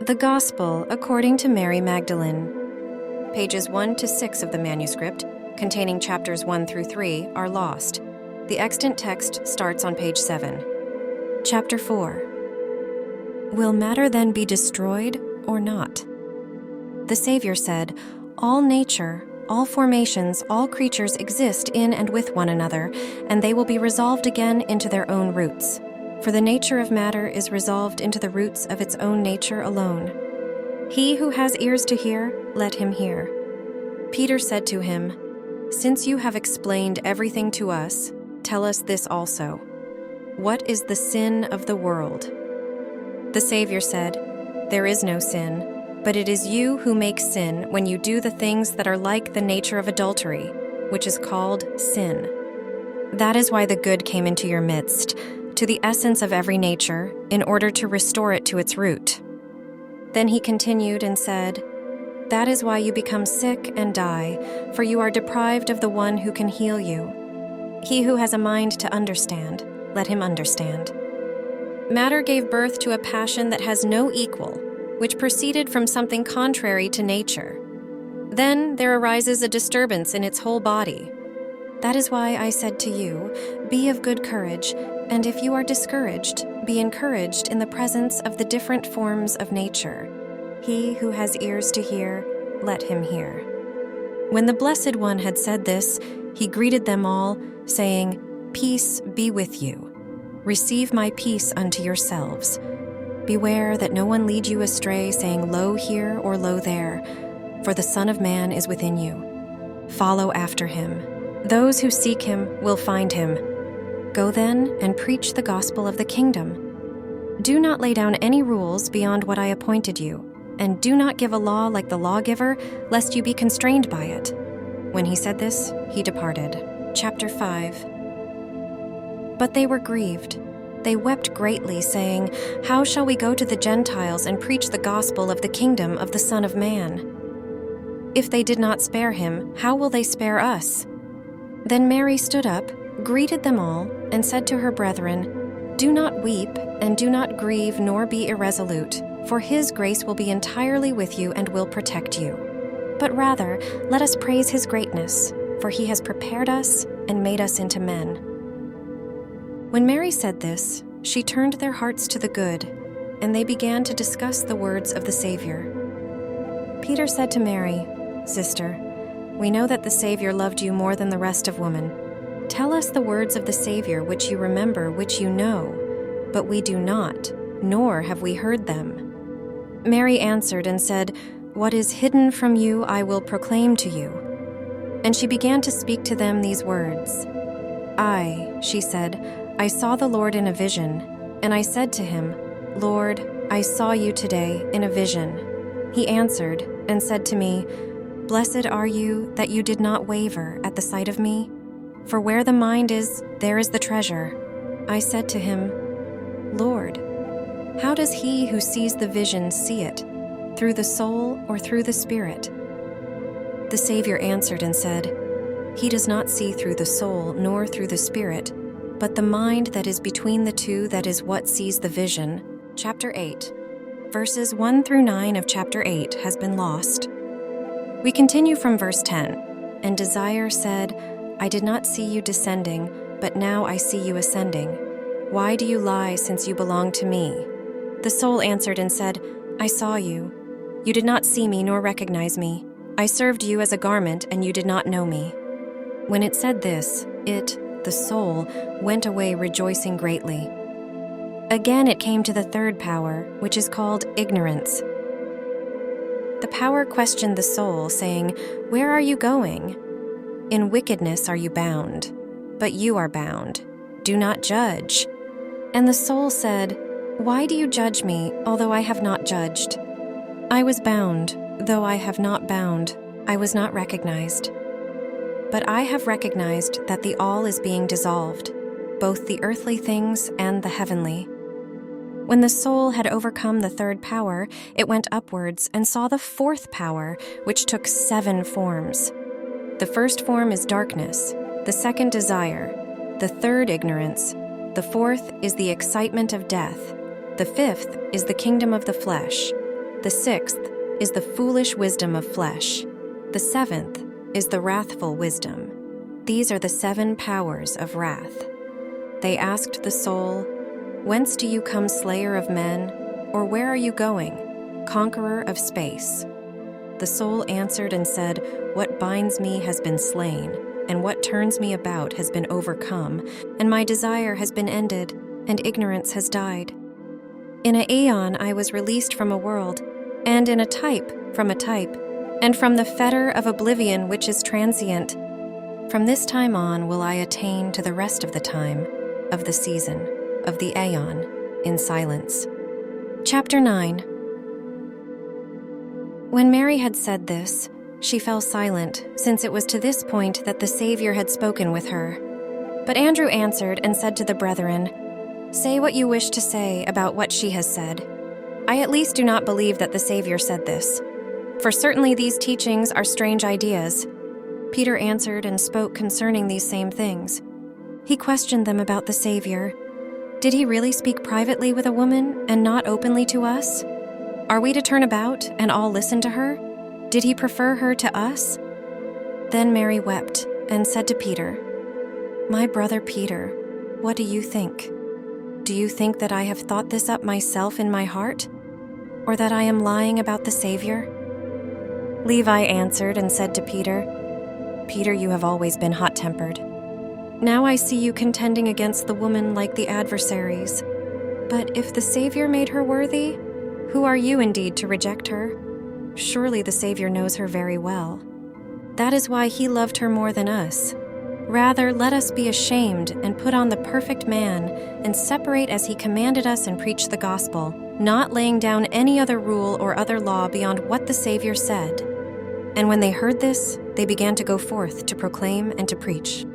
The Gospel according to Mary Magdalene. Pages 1 to 6 of the manuscript, containing chapters 1 through 3, are lost. The extant text starts on page 7. Chapter 4. Will matter then be destroyed or not? The Savior said, "All nature, all formations, all creatures exist in and with one another, and they will be resolved again into their own roots. For the nature of matter is resolved into the roots of its own nature alone. He who has ears to hear, let him hear." Peter said to him, "Since you have explained everything to us, tell us this also. What is the sin of the world?" The Savior said, "There is no sin, but it is you who make sin when you do the things that are like the nature of adultery, which is called sin. That is why the good came into your midst, to the essence of every nature, in order to restore it to its root." Then he continued and said, "That is why you become sick and die, for you are deprived of the one who can heal you. He who has a mind to understand, let him understand. Matter gave birth to a passion that has no equal, which proceeded from something contrary to nature. Then there arises a disturbance in its whole body. That is why I said to you, be of good courage, and if you are discouraged, be encouraged in the presence of the different forms of nature. He who has ears to hear, let him hear." When the Blessed One had said this, he greeted them all, saying, "Peace be with you. Receive my peace unto yourselves. Beware that no one lead you astray, saying, 'Lo here,' or 'Lo there,' for the Son of Man is within you. Follow after him. Those who seek him will find him. Go then and preach the gospel of the kingdom. Do not lay down any rules beyond what I appointed you, and do not give a law like the lawgiver, lest you be constrained by it." When he said this, he departed. Chapter 5. But they were grieved. They wept greatly, saying, "How shall we go to the Gentiles and preach the gospel of the kingdom of the Son of Man? If they did not spare him, how will they spare us?" Then Mary stood up, greeted them all, and said to her brethren, "Do not weep, and do not grieve, nor be irresolute, for his grace will be entirely with you and will protect you. But rather, let us praise his greatness, for he has prepared us and made us into men." When Mary said this, she turned their hearts to the good, and they began to discuss the words of the Savior. Peter said to Mary, "Sister, we know that the Savior loved you more than the rest of women. Tell us the words of the Savior which you remember, which you know, but we do not, nor have we heard them." Mary answered and said, "What is hidden from you I will proclaim to you." And she began to speak to them these words. She said, "I saw the Lord in a vision, and I said to him, 'Lord, I saw you today in a vision.' He answered and said to me, 'Blessed are you that you did not waver at the sight of me, for where the mind is, there is the treasure.' I said to him, 'Lord, how does he who sees the vision see it, through the soul or through the Spirit?' The Savior answered and said, 'He does not see through the soul nor through the Spirit, but the mind that is between the two, that is what sees the vision.'" Chapter 8. Verses 1 through 9 of chapter 8 has been lost. We continue from verse 10. "And Desire said, 'I did not see you descending, but now I see you ascending. Why do you lie, since you belong to me?' The soul answered and said, 'I saw you. You did not see me nor recognize me. I served you as a garment, and you did not know me.' When it said this, the soul, went away rejoicing greatly. Again it came to the third power, which is called ignorance. The power questioned the soul, saying, 'Where are you going? In wickedness are you bound, but you are bound. Do not judge.' And the soul said, 'Why do you judge me, although I have not judged? I was bound, though I have not bound. I was not recognized. But I have recognized that the all is being dissolved, both the earthly things and the heavenly.' When the soul had overcome the third power, it went upwards and saw the fourth power, which took 7 forms. The first form is darkness, the second desire, the third ignorance, the fourth is the excitement of death, the fifth is the kingdom of the flesh, The 6th is the foolish wisdom of flesh. The 7th is the wrathful wisdom. These are the 7 powers of wrath. They asked the soul, "Whence do you come, slayer of men? Or where are you going, conqueror of space?" The soul answered and said, "What binds me has been slain, and what turns me about has been overcome, and my desire has been ended, and ignorance has died. In an aeon I was released from a world, and in a type from a type, and from the fetter of oblivion which is transient. From this time on will I attain to the rest of the time, of the season, of the aeon, in silence." Chapter 9. When Mary had said this, she fell silent, since it was to this point that the Savior had spoken with her. But Andrew answered and said to the brethren, "Say what you wish to say about what she has said. I at least do not believe that the Savior said this, for certainly these teachings are strange ideas." Peter answered and spoke concerning these same things. He questioned them about the Savior. Did he really speak privately with a woman and not openly to us? Are we to turn about and all listen to her? Did he prefer her to us? Then Mary wept and said to Peter, "My brother Peter, what do you think? Do you think that I have thought this up myself in my heart, or that I am lying about the Savior?" Levi answered and said to Peter, "Peter, you have always been hot-tempered. Now I see you contending against the woman like the adversaries. But if the Savior made her worthy, who are you indeed to reject her? Surely the Savior knows her very well. That is why he loved her more than us. Rather, let us be ashamed and put on the perfect man and separate as he commanded us and preach the gospel, not laying down any other rule or other law beyond what the Savior said." And when they heard this, they began to go forth to proclaim and to preach.